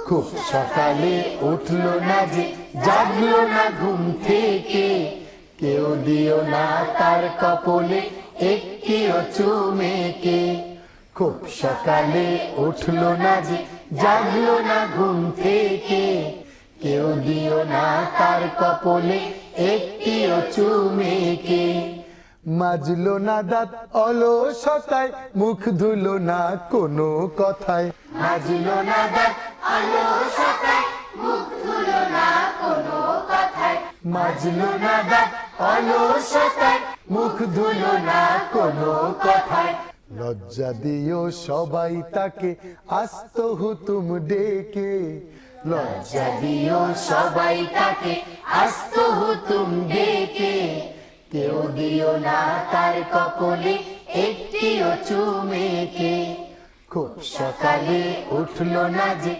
খুব সকালে উঠলো না যে, জাগলো না ঘুম থেকে, কেউ দিও না তার কপলে একটিও চুমেকে। খুব সকালে উঠলো না যে, জাগলো না ঘুম থেকে, কেউ দিও না তার কপলে একটিও চুমেকে। মাজলো না দাঁত অলসতায়, মুখ ধুলো না কোনো কথায়। মাজলো না দাঁত অলসতায়, মুখ ধুলো না কোনো কথায়। মাজলো না দাঁত অলসতায়, মুখ ধুলো না কোনো কথায়। লজ্জা দিও সবাই তাকে আস্ত হুতুম ডেকে। লজ্জা দিও সবাই তাকে আস্ত হুতুম ডেকে, কেউ দিও না তার কপলে একটিও চুমেকে। খুব সকালে উঠলো না যে,